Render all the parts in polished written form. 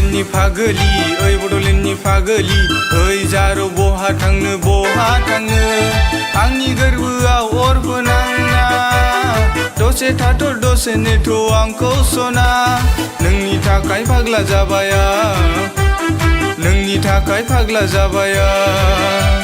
बड'लेण्डनि फागोलि ओइ बड'लेण्डनि फागोलि ओइ जारौ बहा थांनो आंनि गोरबोआव अर फोनांना दसे थाथ' दसे नेथ' आंखौ सना नोंनि थाखाय फाग्ला जाबाय आं नोंनि थाखाय फाग्ला जाबाय आं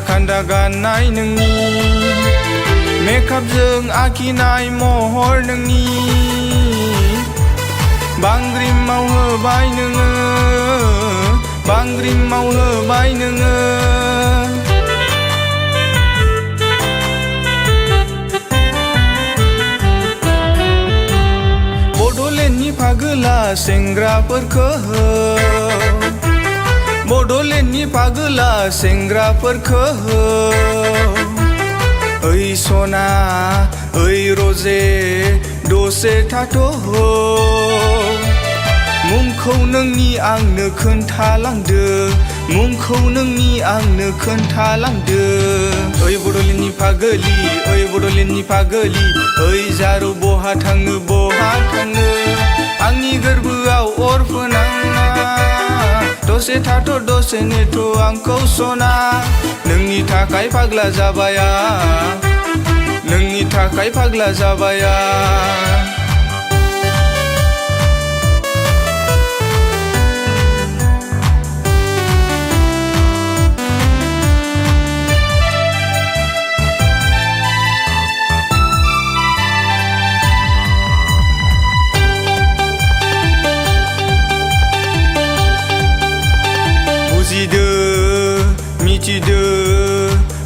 खान्दा गाननाय नोंनि मेकआपजों आखिनाय महर नोंनि बांग्रिमाव होबाय नोङो बड'लेण्डनि फागोला सेंग्राफोरखौ बड'लेण्डनि फागोला सेंग्राफोरखौ ओइ सना ओइ रजे दसे थाथ' मुंखौ नोंनि आंनो खोन्थालांदो ओइ बड'लेण्डनि फागोलि ओइ जारौ बहा थांनो आंनि गोरबोआव अर फोनांना दसे थाथ' दसे नेथ' आंखौ सना नोंनि थाखाय फाग्ला जाबाय आं नोंनि थाखाय फाग्ला जाबाय आं मिथिदो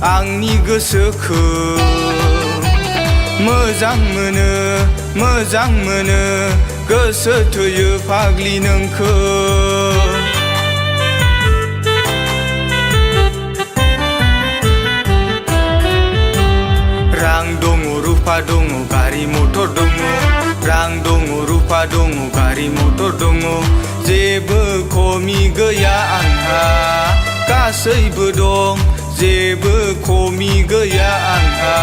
आंनि गोसोखौ मोजां मोनो गोसो थोयो फाग्लि नोंखौ रां दङ रुफा दङ गारि मटर दङ रां दङ रुफा दङ गारि मटर दङ जेबो खमि गैया आंहा गासैबो दं जेबो खमि गैया आंहा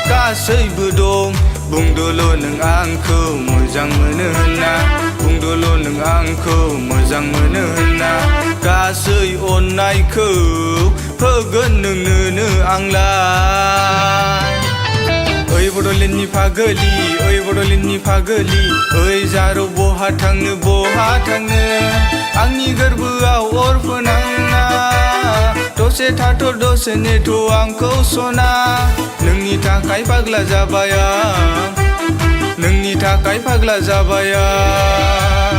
गासैबो दं बुंदोल' नों आंखौ मोजां मोनो होनना बुंदोल' नों आंखौ मोजां मोनो होनना गासै अननायखौ होगोन नोंनोनो आंलाय ओइ बड'लेण्डनि फागोलि ओइ जारौ बहा थांनो आंनि गोरबोआव अर फोनांना दसे थाथ' दसे नेथ' आंखौ सना नोंनि थाखाय फाग्ला जाबाय आं नोंनि थाखाय फाग्ला जाबाय आं